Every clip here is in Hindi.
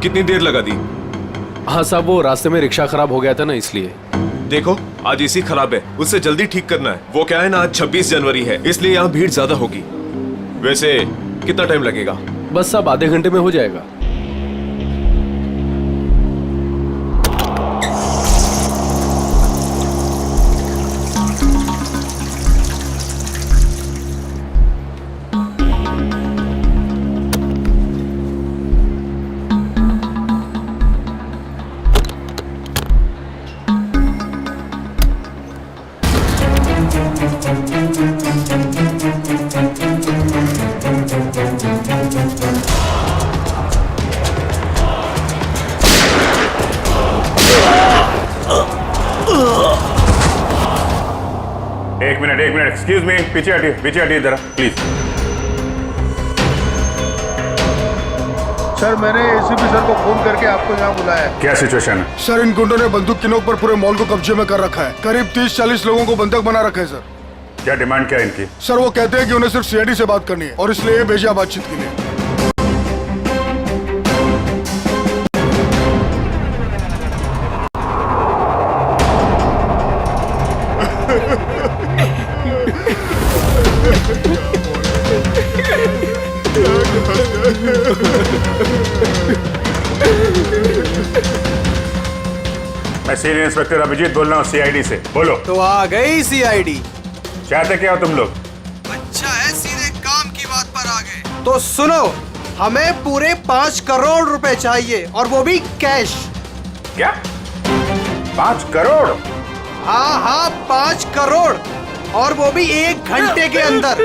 कितनी देर लगा दी? हाँ साहब, वो रास्ते में रिक्शा खराब हो गया था ना, इसलिए। देखो आज एसी खराब है, उससे जल्दी ठीक करना है। वो क्या है ना, आज 26 जनवरी है, इसलिए यहाँ भीड़ ज्यादा होगी। वैसे कितना टाइम लगेगा? बस साहब आधे घंटे में हो जाएगा। एक मिनट एक्सक्यूज मी, पीछे हटिए जरा प्लीज। सर मैंने एसीपी सर को फोन करके आपको यहाँ बुलाया है। क्या सिचुएशन है? सर इन गुंडों ने बंदूक की नोक पर पूरे मॉल को कब्जे में कर रखा है। करीब 30-40 लोगों को बंधक बना रखा है सर। क्या डिमांड क्या है इनकी? सर वो कहते हैं कि उन्हें सिर्फ सीआईडी से बात करनी है और इसलिए ये भेजा बातचीत के लिए। मैं सीनियर इंस्पेक्टर अभिजीत बोल रहा हूँ सीआईडी से। बोलो। तो आ गई सीआईडी। चाहते क्या हो तुम लोग? अच्छा है, सीधे काम की बात पर आ गए। तो सुनो, हमें पूरे 5 करोड़ रुपए चाहिए और वो भी कैश। क्या? 5 करोड़? हाँ 5 करोड़ और वो भी 1 घंटे के अंदर।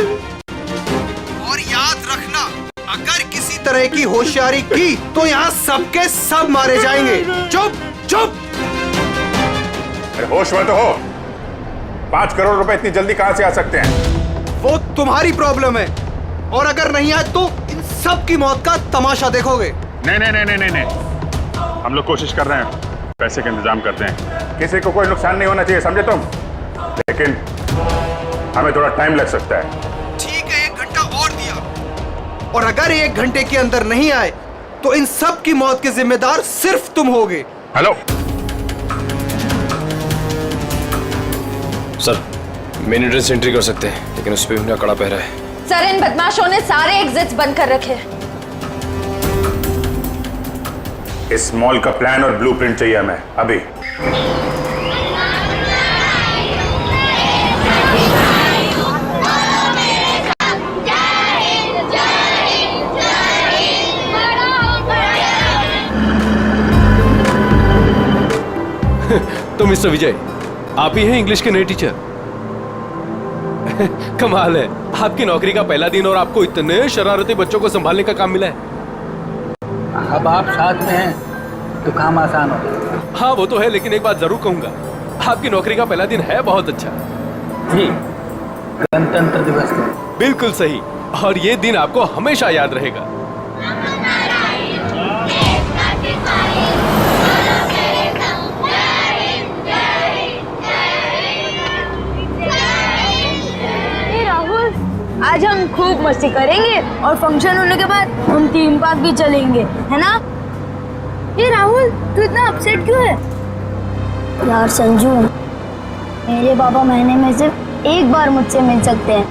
और याद रखना, अगर किसी तरह की होशियारी की तो यहाँ सबके सब मारे जाएंगे। चुप। अरे होश में तो हो। 5 करोड़ रुपए इतनी जल्दी कहाँ से आ सकते हैं? वो तुम्हारी प्रॉब्लम है, और अगर नहीं आए तो इन सब की मौत का तमाशा देखोगे। नहीं, हम लोग कोशिश कर रहे हैं, पैसे का इंतजाम करते हैं। किसी को कोई नुकसान नहीं होना चाहिए, समझे तुम? लेकिन हमें थोड़ा टाइम लग सकता है। ठीक है, 1 घंटा और दिया, और अगर 1 घंटे के अंदर नहीं आए तो इन सब की मौत के जिम्मेदार सिर्फ तुम होगे। Hello sir, main entrance entry कर सकते हैं, लेकिन उस पर उनका कड़ा पहरा है। सर, इन बदमाशों ने सारे एग्जिट्स बंद कर रखे हैं। इस मॉल का प्लान और ब्लूप्रिंट चाहिए हमें अभी। तो मिस्टर विजय, आप ही हैं इंग्लिश के नए टीचर? कमाल है, आपकी नौकरी का पहला दिन और आपको इतने शरारती बच्चों को संभालने का काम मिला है। अब आप साथ में हैं तो काम आसान हो। हाँ वो तो है, लेकिन एक बात जरूर कहूंगा, आपकी नौकरी का पहला दिन है बहुत अच्छा। गणतंत्र दिवस का। बिल्कुल सही, और ये दिन आपको हमेशा याद रहेगा। आज हम खूब मस्ती करेंगे और फंक्शन होने के बाद हम थीम पार्क भी चलेंगे, है ना? ये राहुल, तू इतना अपसेट क्यों है? यार संजू, मेरे पापा महीने में सिर्फ 1 बार मुझसे मिल सकते हैं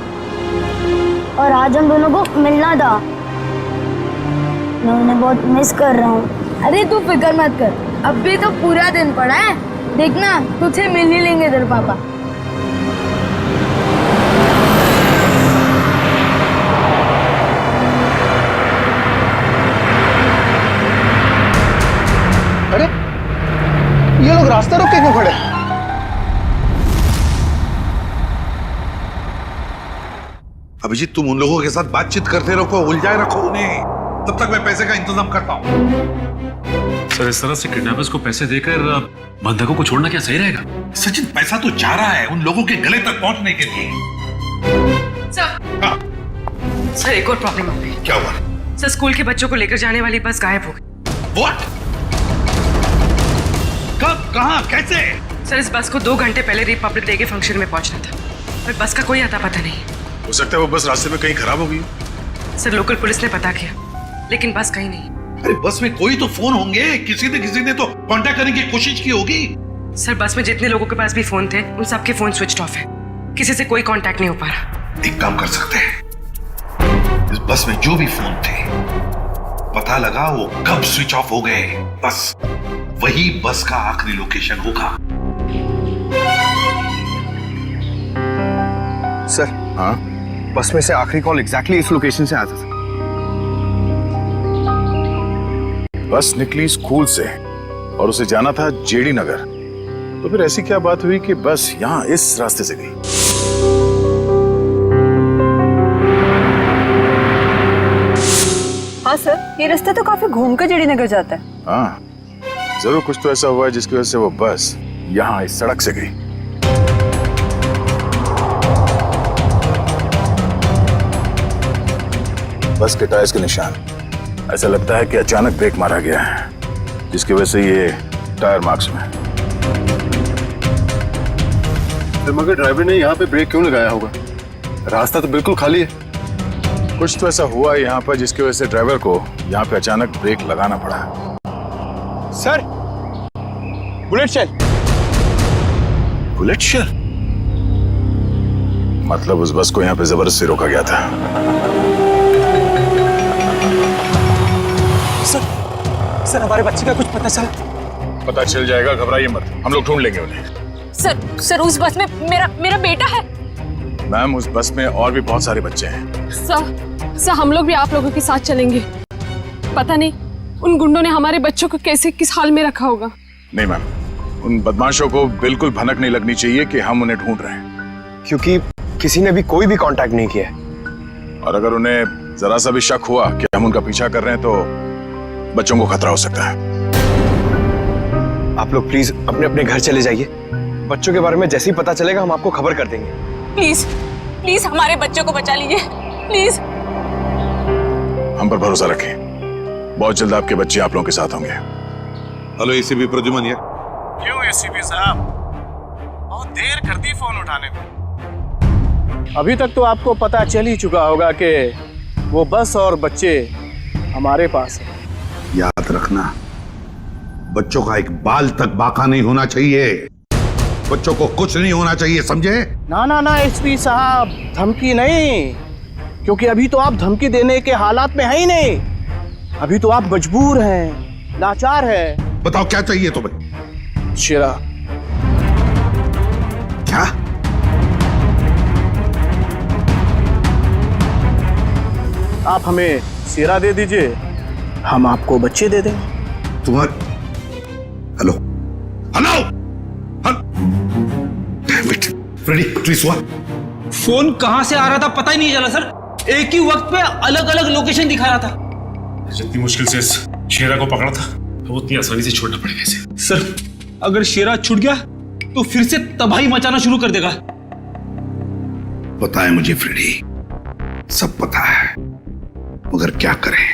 और आज हम दोनों को मिलना था। मैं उन्हें बहुत मिस कर रहा हूँ। अरे तू फिक्र मत कर, अब भी तो पूरा दिन पड़ा है, देखना तुझे मिल ही लेंगे तेरे पापा। अरे ये लोग रास्ता रोक के क्यों खड़े? अभिजीत, तुम उन लोगों के साथ बातचीत करते रखो, उलझाए रखो उन्हें, तब तक मैं पैसे का इंतजाम करता हूँ। सर, इस तरह से किडनैपर्स को पैसे देकर बंधकों को छोड़ना क्या सही रहेगा? सचिन, पैसा तो जा रहा है उन लोगों के गले तक पहुंचने के लिए। सर, हाँ। सर एक और प्रॉब्लम हो गई। क्या हुआ? सर, स्कूल के बच्चों को लेकर जाने वाली बस गायब हो गई। What? कब, कहाँ, कैसे? सर, इस बस को 2 घंटे पहले रिपब्लिक डे के फंक्शन में पहुंचना था, पर बस का कोई अता पता नहीं। हो सकता है वो बस रास्ते में कहीं खराब हो गई। सर, लोकल पुलिस ने पता किया, लेकिन बस कहीं नहीं। अरे बस में कोई तो फोन होंगे, किसी ने तो कांटेक्ट करने की कोशिश की होगी। सर बस में जितने लोगों के पास भी फोन थे उन सबके फोन स्विच ऑफ है, किसी से कोई कांटेक्ट नहीं हो पा रहा। एक काम कर सकते हैं, इस बस में जो भी फोन थे पता लगा वो कब स्विच ऑफ हो गए, बस वही बस का आखिरी लोकेशन होगा। सर हाँ, बस में से आखिरी कॉल एग्जैक्टली इस लोकेशन से आया था। बस निकली स्कूल से और उसे जाना था जेडी नगर, तो फिर ऐसी क्या बात हुई कि बस यहां इस रास्ते से गई? हाँ सर, ये रास्ता तो काफी घूम कर जेडी नगर जाता है। हाँ, जरूर कुछ तो ऐसा हुआ है जिसकी वजह से वो बस यहां इस सड़क से गई। बस के टायर्स के निशान, ऐसा लगता है कि अचानक ब्रेक मारा गया है, जिसकी वजह से ये टायर मार्क्स में। मगर ड्राइवर ने यहाँ पे ब्रेक क्यों लगाया होगा? रास्ता तो बिल्कुल खाली है। कुछ तो ऐसा हुआ यहाँ पर जिसकी वजह से ड्राइवर को यहाँ पे अचानक ब्रेक लगाना पड़ा। Sir, bullet shell. Bullet shell? मतलब उस बस को यहाँ पे जबरदस्ती रोका गया था। सर हमारे बच्चे का कुछ पता चला? पता चल जाएगा, घबराइए मत, हम लोग ढूंढ लेंगे उन्हें। सर उस बस में मेरा बेटा है। मैम, उस बस में और भी बहुत सारे बच्चे हैं। सर हम लोग भी आप लोगों के साथ चलेंगे। पता नहीं उन गुंडों ने हमारे बच्चों को कैसे किस हाल में रखा होगा। नहीं मैम, उन बदमाशों को बिल्कुल भनक नहीं लगनी चाहिए कि हम उन्हें ढूंढ रहे हैं, क्योंकि किसी ने भी कोई भी कांटेक्ट नहीं किया है। और अगर उन्हें जरा सा भी शक हुआ कि हम उनका पीछा कर रहे हैं तो बच्चों को खतरा हो सकता है। आप लोग प्लीज अपने अपने घर चले जाइए। बच्चों के बारे में जैसे ही पता चलेगा हम आपको खबर कर देंगे। प्लीज हमारे बच्चों को बचा लीजिए, प्लीज। हम पर भरोसा रखें, बहुत जल्द आपके बच्चे आप लोगों के साथ होंगे। हेलो एसीपी प्रद्युमन यार। क्यों एसीपी साहब, बहुत देर कर दी फोन उठाने में। अभी तक तो आपको पता चल ही चुका होगा कि वो बस और बच्चे हमारे पास हैं। याद रखना, बच्चों का एक बाल तक बाका नहीं होना चाहिए, बच्चों को कुछ नहीं होना चाहिए, समझे? ना एसपी साहब, धमकी नहीं, क्योंकि अभी तो आप धमकी देने के हालात में है ही नहीं। अभी तो आप मजबूर हैं, लाचार हैं। बताओ क्या चाहिए तुम्हें? शेरा। क्या? आप हमें शेरा दे दीजिए, हम आपको बच्चे दे देंगे। तुम्हारे हेलो फ्रेडी, प्लीज हुआ? फोन कहां से आ रहा था पता ही नहीं चला सर। एक ही वक्त पे अलग अलग लोकेशन दिखा रहा था। जितनी मुश्किल से इस शेरा को पकड़ा था वो उतनी आसानी से छोड़ना पड़ेगा इसे। सर अगर शेरा छूट गया तो फिर से तबाही मचाना शुरू कर देगा। पता है मुझे फ्रेडी, सब पता है, मगर क्या करें?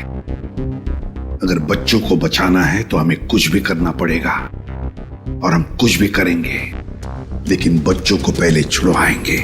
अगर बच्चों को बचाना है तो हमें कुछ भी करना पड़ेगा, और हम कुछ भी करेंगे, लेकिन बच्चों को पहले छुड़वाएंगे।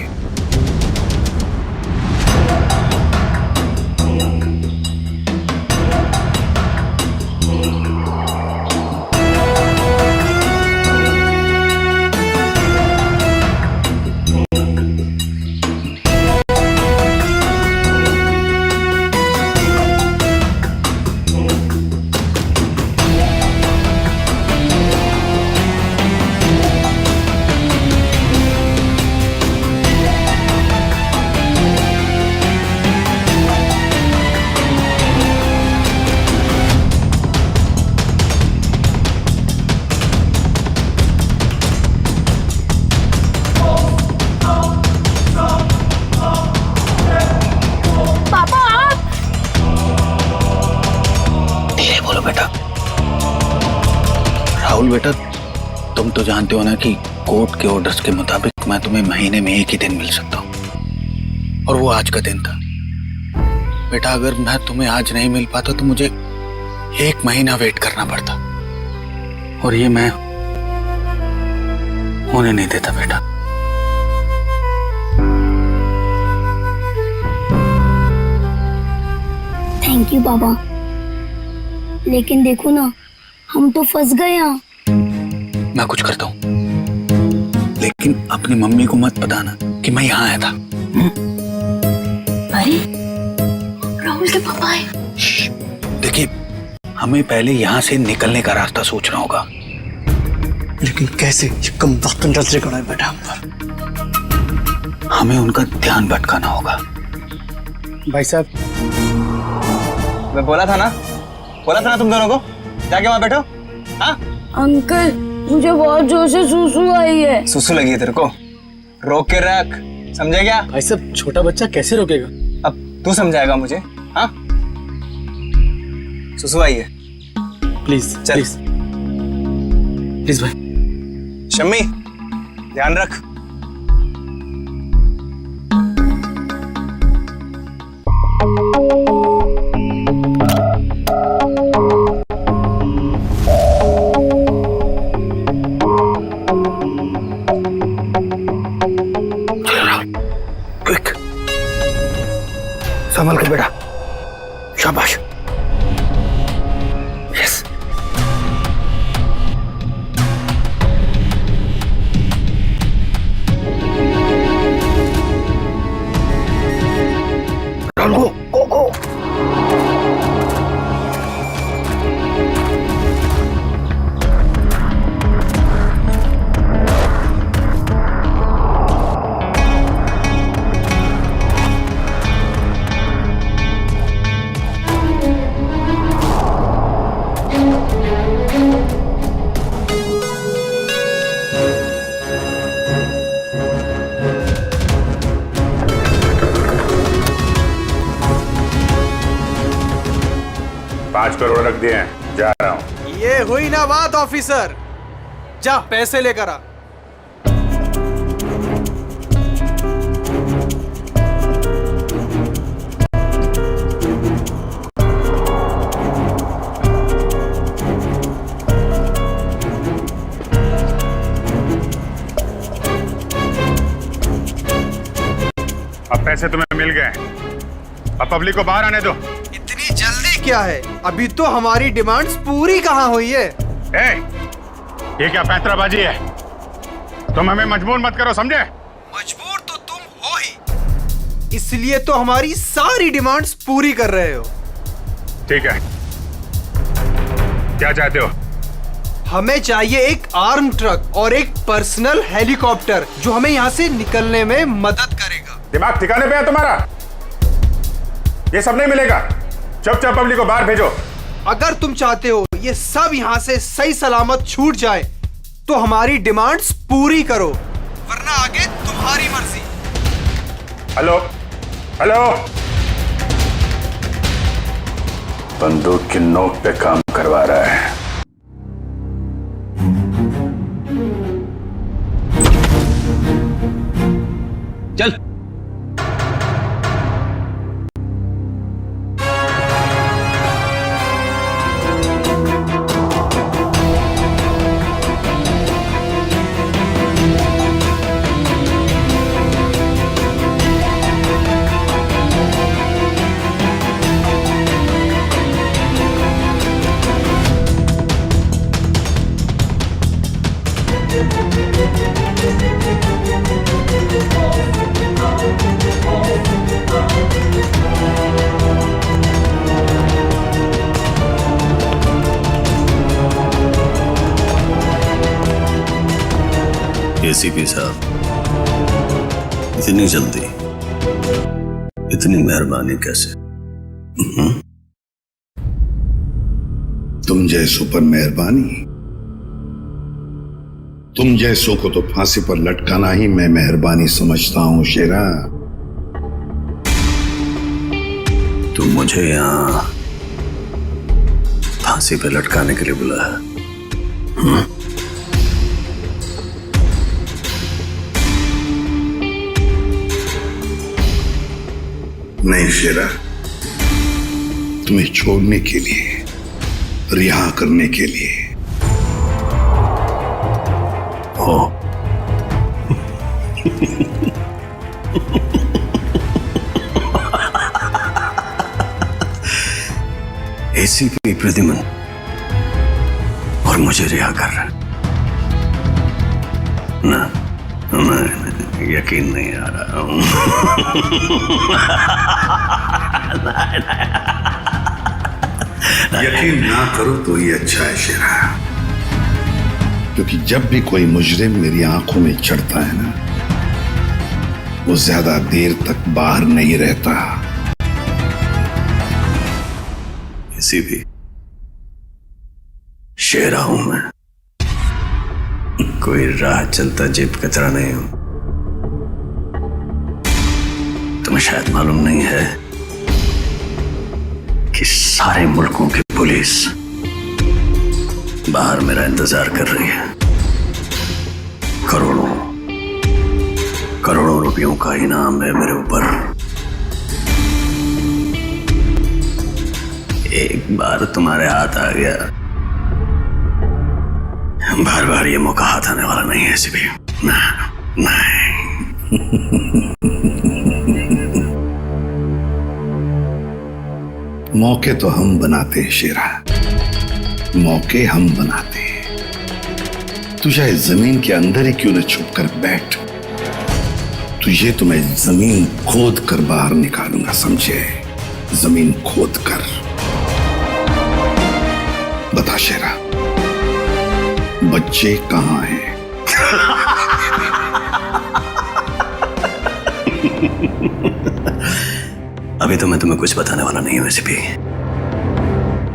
राहुल बेटा, तुम तो जानते हो ना कि कोर्ट के ऑर्डर्स के मुताबिक मैं तुम्हें महीने में एक ही दिन मिल सकता हूँ, और वो आज का दिन था। बेटा अगर मैं तुम्हें आज नहीं मिल पाता तो मुझे 1 महीना वेट करना पड़ता, और ये मैं होने नहीं देता बेटा। थैंक यू बाबा, लेकिन देखो ना, हम तो फंस गए यहाँ। मैं कुछ करता हूँ, लेकिन अपनी मम्मी को मत बताना कि मैं यहाँ आया था। अरे राहुल के पापा है। देखिए, हमें पहले यहाँ से निकलने का रास्ता सोचना होगा। लेकिन कैसे? ये कम वक्त नजर कड़ा है बेटा हम पर। हमें उनका ध्यान भटकाना होगा। भाई साहब, मैं बोला था ना तुम दोनों को, जाके वहां बैठो। हाँ अंकल, मुझे बहुत जोर से सुसु आई है। सुसु लगी है तेरे को? रोक के रख, समझे क्या? भाई साहब, छोटा बच्चा कैसे रोकेगा? अब तू समझाएगा मुझे? हाँ, सुसु आई है। प्लीज चल। प्लीज भाई। शम्मी, ध्यान रख। क्विक, संभल के बेटा। शाबाश। यस। गो गो गो। $5 करोड़ रख दिए हैं, जा रहा हूँ। ये हुई ना बात ऑफिसर, जा पैसे लेकर आ। अब पैसे तुम्हें मिल गए, अब पब्लिक को बाहर आने दो। इतनी जल्दी क्या है? अभी तो हमारी डिमांड्स पूरी कहाँ हुई है? ये क्या पैंतराबाजी है? तुम हमें मजबूर मत करो, समझे? मजबूर तो तुम हो ही, इसलिए तो हमारी सारी डिमांड्स पूरी कर रहे हो। ठीक है, क्या चाहते हो? हमें चाहिए एक आर्म ट्रक और एक पर्सनल हेलीकॉप्टर जो हमें यहाँ से निकलने में मदद करेगा। दिमाग ठिकाने पे है तुम्हारा? ये सब नहीं मिलेगा, चुपचाप पब्लिक को बाहर भेजो। अगर तुम चाहते हो ये सब यहाँ से सही सलामत छूट जाए तो हमारी डिमांड्स पूरी करो, वरना आगे तुम्हारी मर्जी। हेलो हेलो, बंदूक की नोक पे काम करवा रहा है। चल। एसीपी साहब, इतनी जल्दी, इतनी मेहरबानी कैसे? तुम जैसों पर मेहरबानी? तुम जैसों को तो फांसी पर लटकाना ही मैं मेहरबानी समझता हूं शेरा। तुम मुझे यहां फांसी पर लटकाने के लिए बुलाया? नहीं शेरा, तुम्हें छोड़ने के लिए, रिहा करने के लिए। हो एसीपी प्रद्युमन और मुझे रिहा कर रहा है ना, मैं यकीन नहीं आ रहा हूं। यकीन ना करो तो ये अच्छा है शेरा, क्योंकि जब भी कोई मुजरिम मेरी आंखों में चढ़ता है ना, वो ज्यादा देर तक बाहर नहीं रहता। एसीपी शेरा हूं मैं, कोई राह चलता जेब कतरा नहीं हूं। तुम्हें शायद मालूम नहीं है कि सारे मुल्कों की पुलिस बाहर मेरा इंतजार कर रही है। करोड़ों करोड़ों रुपयों का इनाम है मेरे ऊपर। एक बार तुम्हारे हाथ आ गया, बार बार ये मौका हाथ आने वाला नहीं है एसीपी। नहीं। मौके तो हम बनाते हैं शेरा, मौके हम बनाते हैं। तू चाहे जमीन के अंदर ही क्यों न छुप कर बैठ, तुझे तो मैं जमीन खोद कर बाहर निकालूंगा, समझे? जमीन खोद कर। बता शेरा, बच्चे कहां हैं? अभी तो मैं तुम्हें कुछ बताने वाला नहीं हूं एसीपी,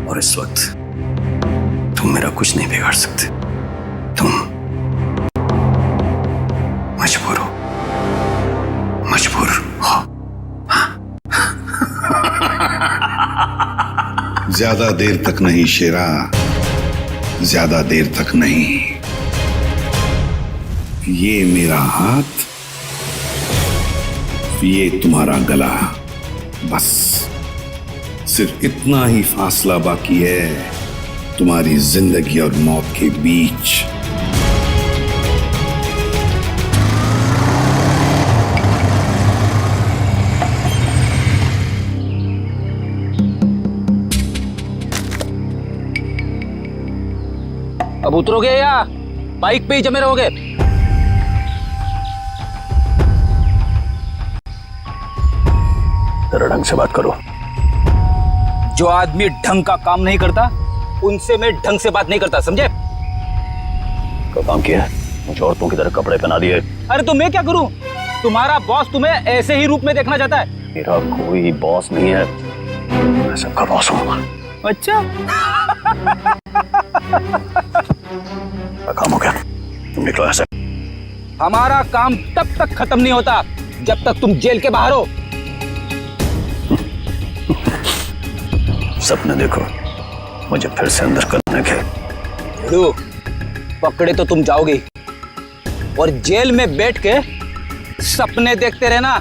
और इस वक्त तुम मेरा कुछ नहीं बिगाड़ सकते। तुम मजबूर हो, मजबूर हो। ज्यादा देर तक नहीं शेरा, ज्यादा देर तक नहीं। ये मेरा हाथ, ये तुम्हारा गला, बस सिर्फ इतना ही फासला बाकी है तुम्हारी जिंदगी और मौत के बीच। अब उतरोगे या बाइक पे ही जमे रहोगे? जरा ढंग से बात करो। जो आदमी ढंग का काम नहीं करता उनसे मैं ढंग से बात नहीं करता, समझे? क्या काम किया? मुझे औरतों की तरह कपड़े पहना दिए। अरे तो मैं क्या करूं? तुम्हारा बॉस तुम्हें ऐसे ही रूप में देखना चाहता है। मेरा कोई बॉस नहीं है, मैं सबका बॉस हूं। अच्छा। काम हो गया, तुम निकलो ऐसे। हमारा काम तब तक खत्म नहीं होता जब तक तुम जेल के बाहर हो। सपने देखो, मुझे फिर से अंदर करने के। पकड़े तो तुम जाओगे, और जेल में बैठ के सपने देखते रहना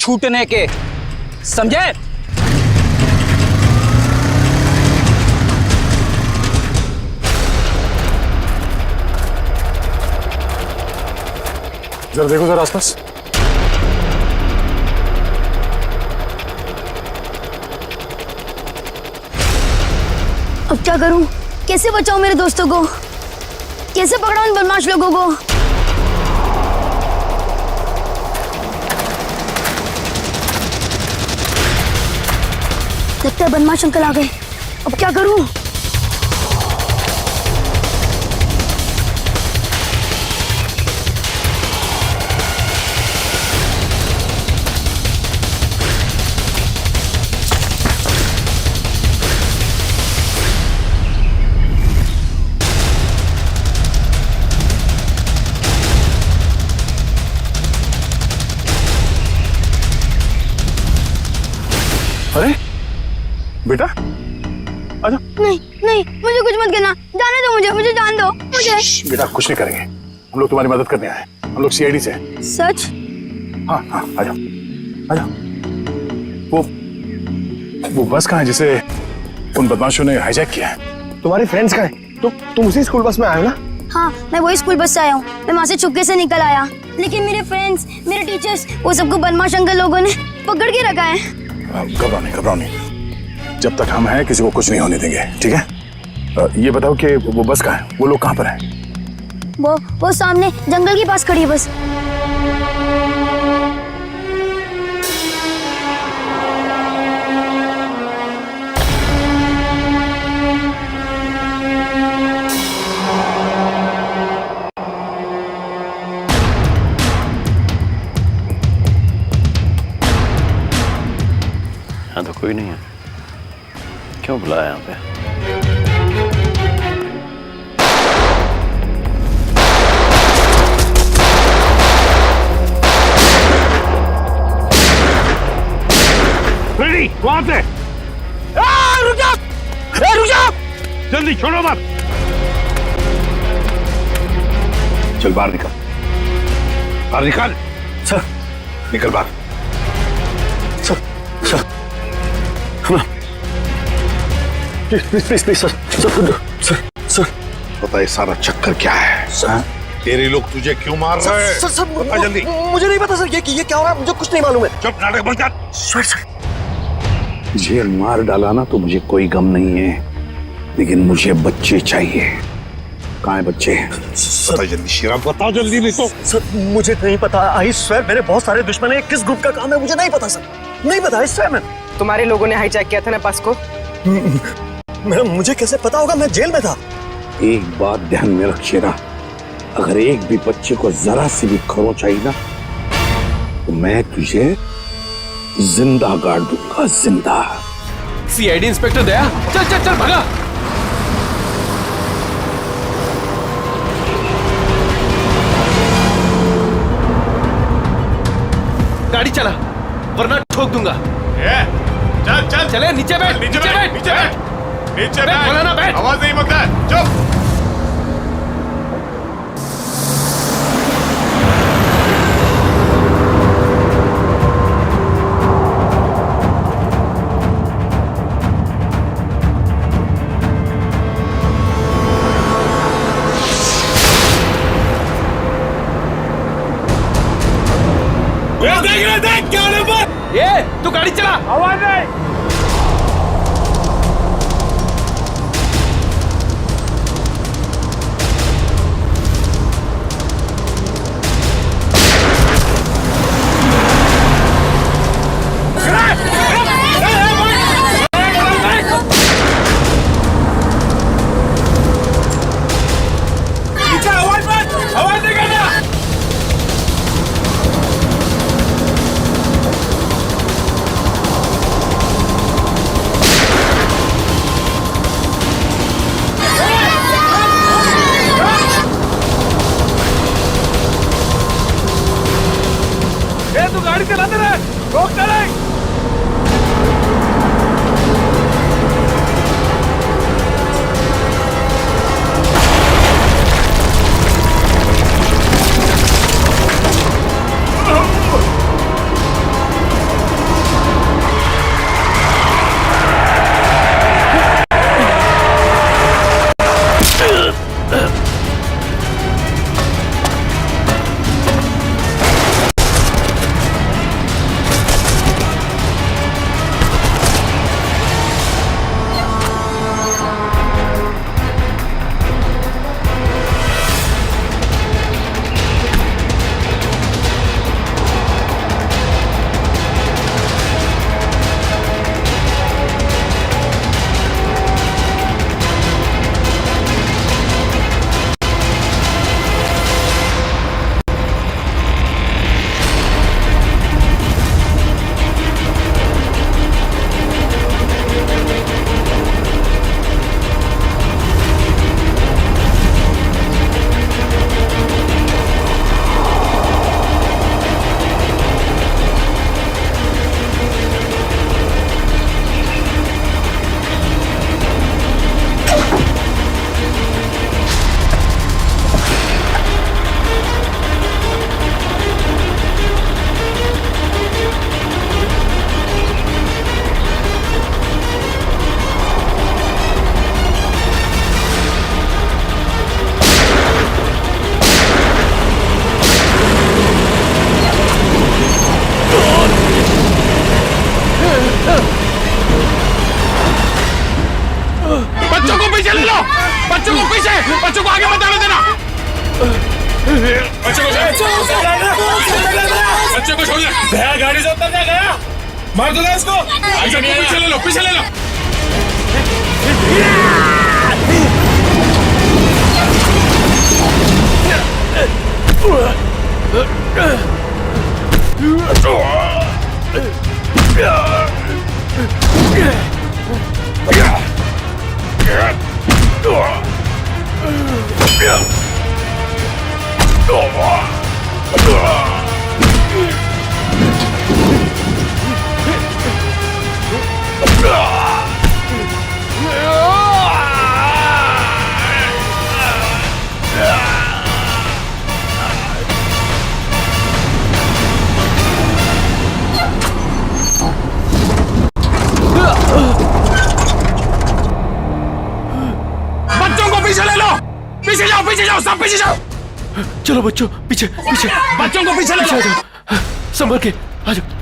छूटने के, समझे? जरा देखो जरा आसपास। अब क्या करूं? कैसे बचाऊं मेरे दोस्तों को? कैसे पकड़ाऊं इन बदमाश लोगों को? लगता है बदमाश अंकल आ गए। अब क्या करूं? अरे बेटा आजा। नहीं नहीं, मुझे कुछ मत करना, जाने दो मुझे, मुझे जान दो मुझे। बेटा कुछ नहीं करेंगे, हम लोग तुम्हारी मदद करने आए, हम लोग सीआईडी से। सच? हाँ हाँ, आजा आजा। वो बस कहाँ है जिसे उन बदमाशों ने हाईजैक किया है? तुम्हारी फ्रेंड्स कहाँ हैं? तुम उसी स्कूल बस में आए हो ना? हाँ, मैं वही स्कूल बस से आया हूँ। मैं वहाँ से चुपके से निकल आया, लेकिन मेरे फ्रेंड्स, मेरे टीचर्स, वो सबको बदमाश अंकल लोगों ने पकड़ के रखा है। घबराओ नहीं, घबराओ नहीं। जब तक हम हैं किसी को कुछ नहीं होने देंगे, ठीक है? ये बताओ कि वो बस कहाँ है? वो लोग कहाँ पर हैं? वो सामने जंगल के पास खड़ी है बस। यहाँ तो कोई नहीं है, क्यों बुलाया यहाँ पे? फ्रेडी, वहां से रुक जा, रुक जा, जल्दी छोड़ो मत। चल बाहर निकल, बाहर निकल। सर निकल बाहर। Sir sir please sir sir पता है सारा चक्कर क्या है? सर तेरे लोग तुझे क्यों मार रहे हैं? सर बता जल्दी। मुझे नहीं पता सर, ये क्या हो रहा है, मुझे कुछ नहीं मालूम है। चुप, नाटक बंद कर। सर मुझे मार डाला ना तो मुझे कोई गम नहीं है, लेकिन मुझे बच्चे चाहिए। कहाँ है बच्चे? बता जल्दी शिरा, बता जल्दी, नहीं तो। सर मुझे नहीं पता, आई स्वेयर मेरे बहुत सारे दुश्मन हैं, किस ग्रुप का काम है मुझे नहीं पता सर, नहीं पता, आई स्वेयर। तुम्हारे लोगों ने हाईजैक किया था ना बस को? मुझे कैसे पता होगा, मैं जेल में था। एक बात ध्यान में रख शेरा, अगर एक भी बच्चे को जरा सी भी खरोंच आई ना तो मैं तुझे जिंदा गाड़ दूंगा, जिंदा। सीआईडी इंस्पेक्टर दया, चल चल चल भागा। गाड़ी चला वरना ठोक दूंगा। चल चल चले, नीचे बैठ, नीचे बैठ, नीचे बैठ, नीचे बैठ, बोला ना बैठ। आवाज नहीं मत कर, चुप। देख क्या होने पर? ये तू गाड़ी चला, आवाज नहीं। गाड़ी चलाते रहे, रोकते नहीं। बच्चे को छोड़ दे। गया गाड़ी से उतर गया, मार दो ना इसको। पीछे ले लो, पीछे ले लो। बच्चों को पीछे ले लो, पीछे जाओ, सब पीछे जाओ। चलो बच्चों, पीछे पीछे, बच्चों को पीछे ले लो। संभल के आ जाओ।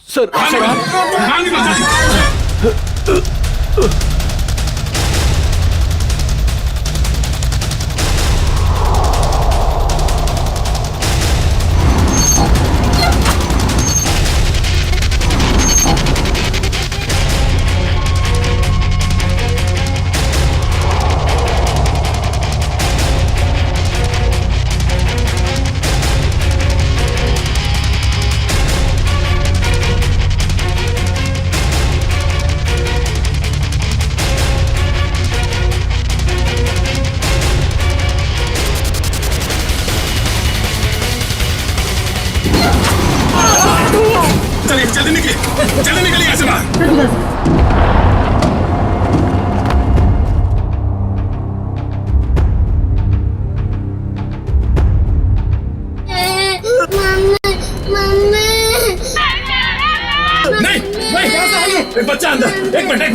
सर जल्दी निकलिए यहाँ से बाहर। नहीं, एक बच्चा अंदर, एक मिनट।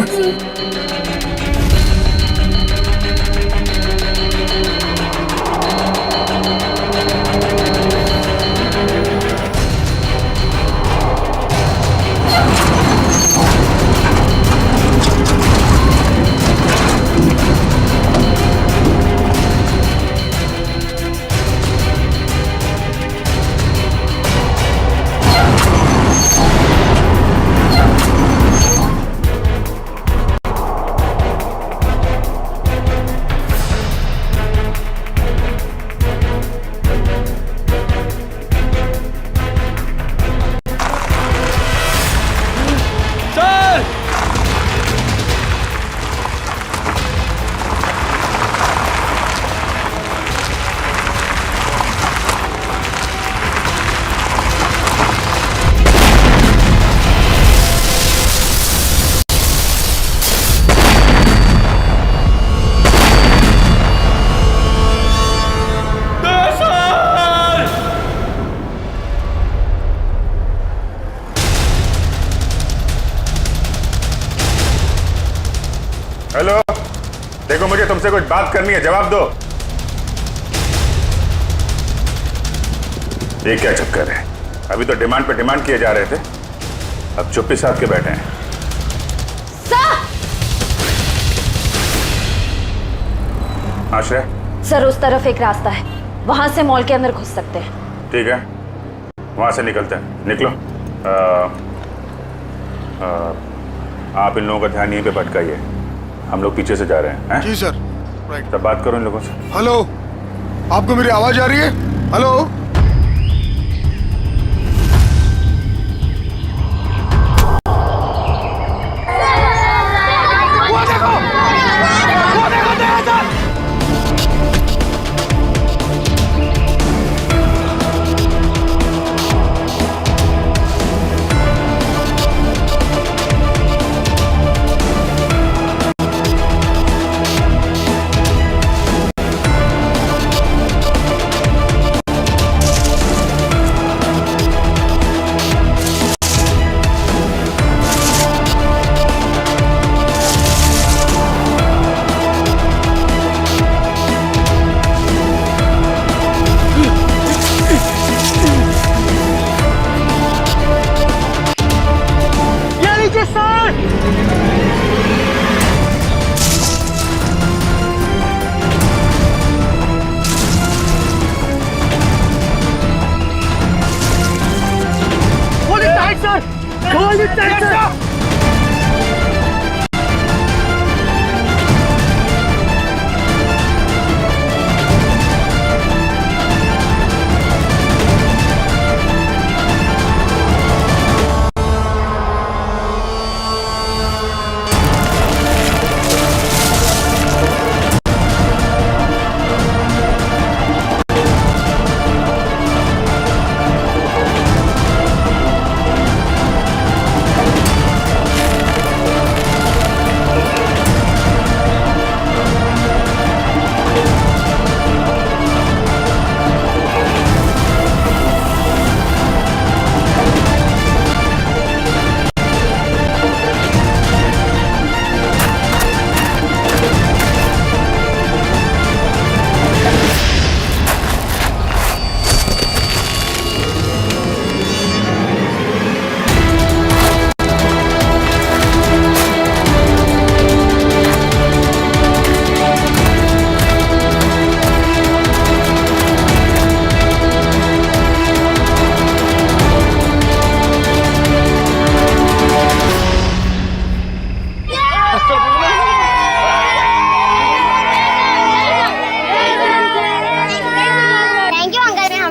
हेलो, देखो मुझे तुमसे कुछ बात करनी है, जवाब दो। ये क्या चक्कर है? अभी तो डिमांड पे डिमांड किए जा रहे थे, अब चुप्पी साध के बैठे हैं। आश्रय सर, उस तरफ एक रास्ता है, वहां से मॉल के अंदर घुस सकते हैं। ठीक है, वहां से निकलते हैं। निकलो। आप इन लोगों का ध्यान यहीं पे भटकाइए, हम लोग पीछे से जा रहे हैं। जी सर। राइट। तब बात करो इन लोगों से। हेलो, आपको मेरी आवाज आ रही है? हेलो।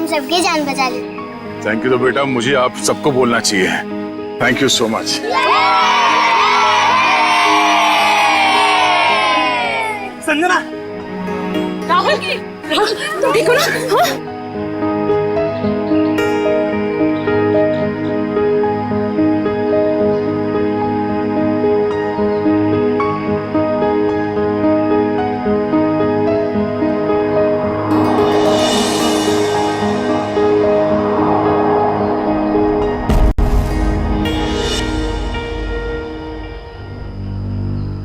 सबकी जान बचा ली। थैंक यू तो बेटा मुझे आप सबको बोलना चाहिए। Thank you so much. Sanjana, Rahul तुम ठीक हो ना? हाँ?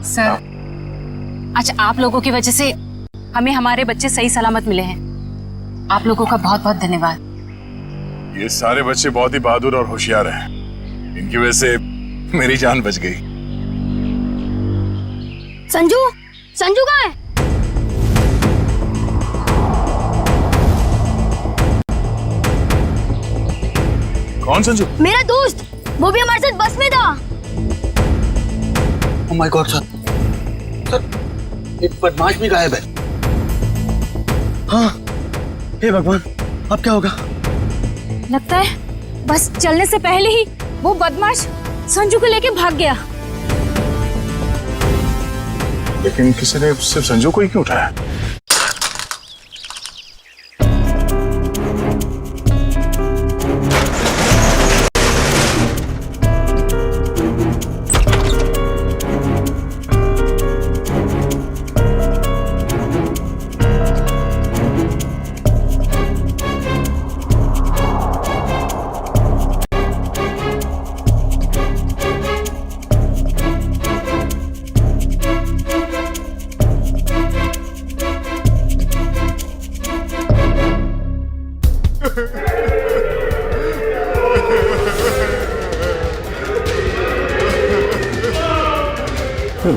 सर, आज आप लोगों की वजह से हमें हमारे बच्चे सही सलामत मिले हैं। आप लोगों का बहुत बहुत धन्यवाद। ये सारे बच्चे बहुत ही बहादुर और होशियार हैं। इनकी वजह से मेरी जान बच गई। संजू, संजू कहाँ है? कौन संजू? मेरा दोस्त, वो भी हमारे साथ बस में था। ओह माय गॉड सर, एक बदमाश भी गायब है। हाँ, हे भगवान, अब क्या होगा? लगता है बस चलने से पहले ही वो बदमाश संजू को लेके भाग गया। लेकिन किसी ने सिर्फ संजू को ही क्यों उठाया?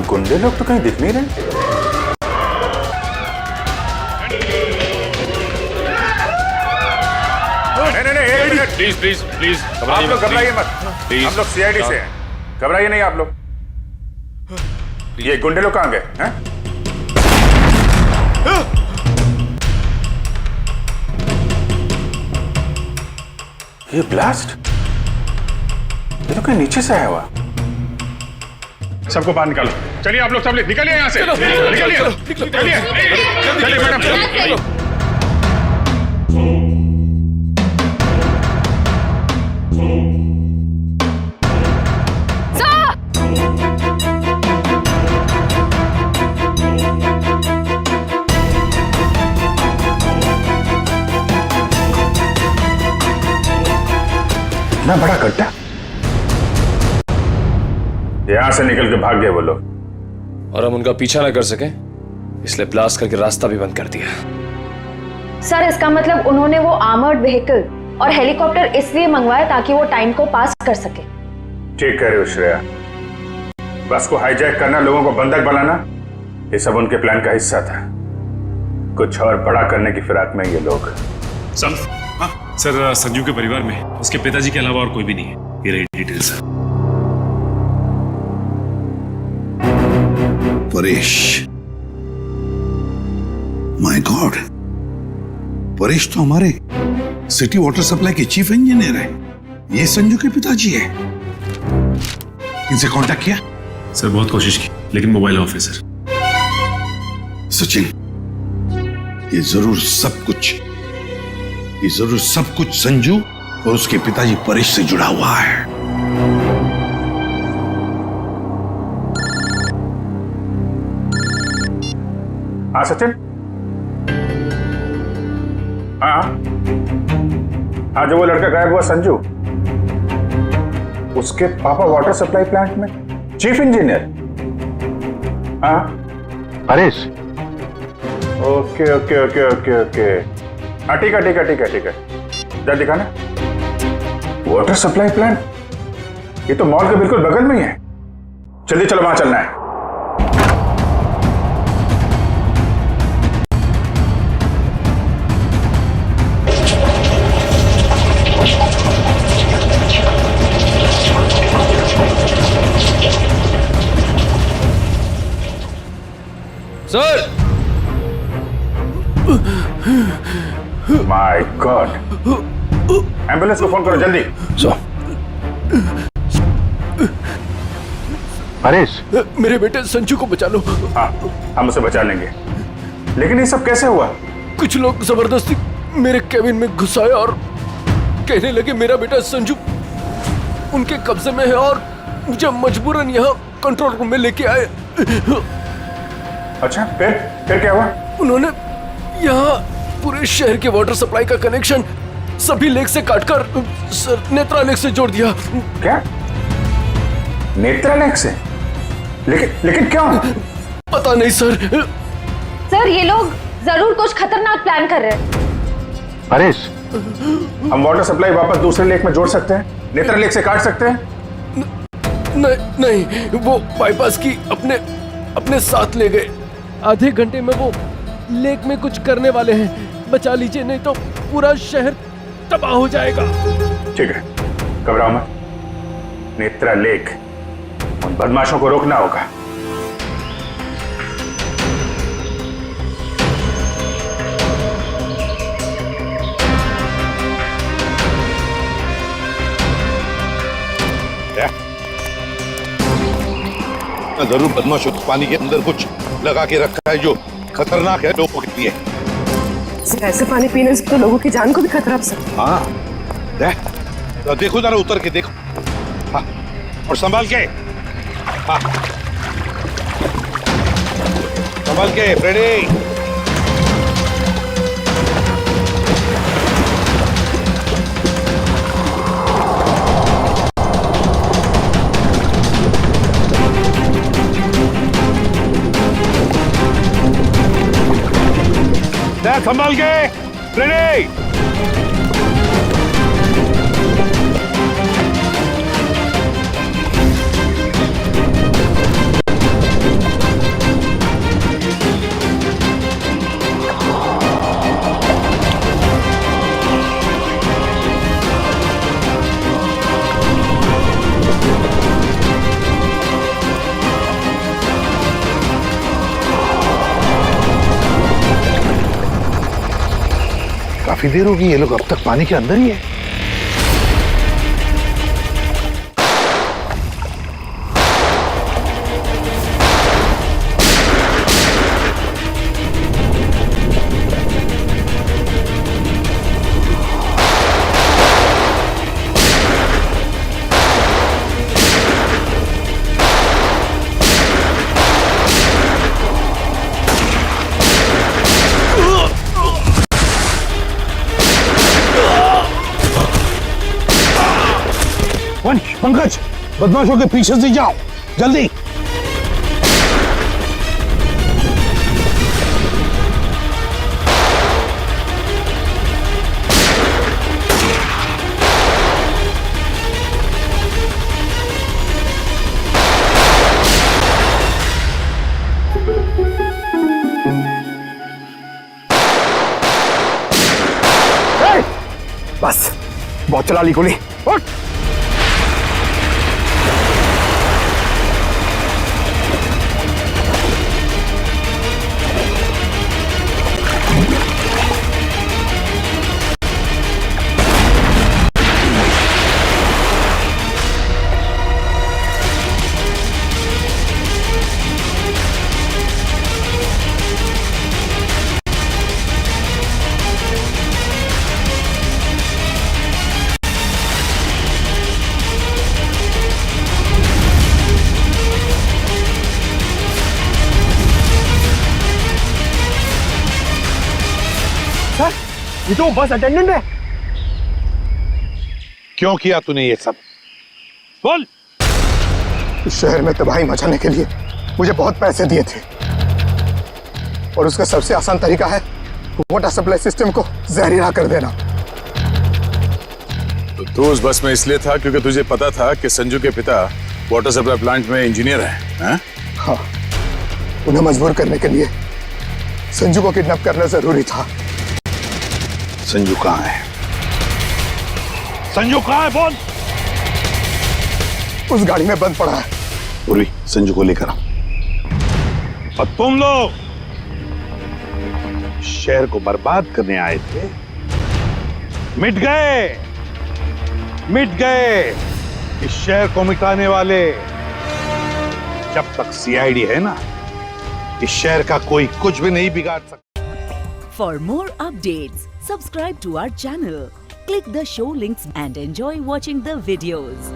गुंडे लोग तो कहीं दिख नहीं रहे। नहीं, प्लीज प्लीज प्लीज आप लोग घबराइए मत। हम लोग सीआईडी से हैं, घबराइए नहीं आप लोग। ये गुंडे लोग कहाँ गए हैं? ये ब्लास्ट ये तो कहीं नीचे से आया हुआ। सबको बाहर निकालो। चलिए आप लोग सब निकलिए यहाँ से। निकलिए चलिए मैडम। इतना बड़ा गड्ढा, यहां से निकल के भाग गए वो लोग। और हम उनका पीछा ना कर सके इसलिए ब्लास्ट करके रास्ता भी बंद कर दिया। सर इसका मतलब उन्होंने वो आर्मर्ड व्हीकल और हेलीकॉप्टर इसलिए मंगवाया ताकि वो टाइम को पास कर सके। ठीक कह रहे हो श्रेया, बस को हाईजैक करना, लोगों को बंधक बनाना, ये सब उनके प्लान का हिस्सा था। कुछ और बड़ा करने की फिराक में ये लोग। सर संजू के परिवार में उसके पिताजी के अलावा और कोई भी नहीं है। ये रही details. Paresh, my God, Paresh तो हमारे सिटी वाटर सप्लाई के चीफ इंजीनियर है। ये संजू के पिताजी है। इनसे कांटेक्ट किया? सर बहुत कोशिश की लेकिन मोबाइल ऑफ है सर। सचिन, ये जरूर सब कुछ संजू और उसके पिताजी परेश से जुड़ा हुआ है। हाँ सचिन, हाँ जो वो लड़का गायब हुआ संजू, उसके पापा वाटर सप्लाई प्लांट में चीफ इंजीनियर। हाँ Paresh, okay okay okay okay okay, हाँ ठीक है। जरा दिखाना वाटर सप्लाई प्लांट, ये तो मॉल के बिल्कुल बगल में ही है। जल्दी चलो, वहां चलना है। सर, माय गॉड, एम्बुलेंस को फोन करो जल्दी। परेश, मेरे बेटे संजू को बचा लो। हाँ हम उसे बचा लेंगे, लेकिन ये सब कैसे हुआ? कुछ लोग जबरदस्ती मेरे कैबिन में घुसाए और कहने लगे मेरा बेटा संजू उनके कब्जे में है और मुझे मजबूरन यहाँ कंट्रोल रूम में लेके आए। अच्छा, फिर क्या हुआ? उन्होंने यहाँ पूरे शहर के वाटर सप्लाई का कनेक्शन सभी लेक से काटकर नेत्रा लेक से जोड़ दिया। क्या? नेत्रा लेक से? लेकिन क्या? पता नहीं सर। सर ये लोग जरूर कुछ खतरनाक प्लान कर रहे हैं। परेश, हम वाटर सप्लाई वापस दूसरे लेक में जोड़ सकते हैं, नेत्रा लेक से काट सकते हैं? नहीं, वो बाईपास की अपने साथ ले गए। आधे घंटे में वो लेक में कुछ करने वाले हैं। बचा लीजिए नहीं तो पूरा शहर तबाह हो जाएगा। ठीक है, घबराओ मत। नेत्रा लेक, उन बदमाशों को रोकना होगा। जरूर बदमाशों को पानी के अंदर कुछ लगा के रखा है जो खतरनाक है लोगों के लिए। ऐसे पानी पीने से तो लोगों की जान को भी खतरा हो सकता है। हाँ, देखो जरा उतर के देखो। हाँ, और संभाल के। हाँ, संभाल के फ्रेडी। संभाल के रेडी। काफी देर होगी, ये लोग अब तक पानी के अंदर ही है। पंकज, बदमाशों के पीछे से जाओ जल्दी। बस बहुत चला ली गोली। उठ। ये तो बस अटेंडेंट है। क्यों किया तूने ये सब? बोल। इस शहर में तबाही मचाने के लिए मुझे बहुत पैसे दिए थे और उसका सबसे आसान तरीका है वाटर सप्लाई सिस्टम को जहरीला कर देना। तो तू उस बस में इसलिए था क्योंकि तुझे पता था कि संजू के पिता वाटर सप्लाई प्लांट में इंजीनियर हैं? हाँ, उन्हें मजबूर करने के लिए संजू को किडनैप करना जरूरी था। संजू कहाँ है? संजू कहाँ है? बोल। उस गाड़ी में बंद पड़ा है। पूरी संजू को लेकर आओ। और तुम लोग शहर को बर्बाद करने आए थे, मिट गए, मिट गए। इस शहर को मिटाने वाले जब तक सीआईडी है ना, इस शहर का कोई कुछ भी नहीं बिगाड़ सकता। For more updates, subscribe to our channel, click the show links and enjoy watching the videos.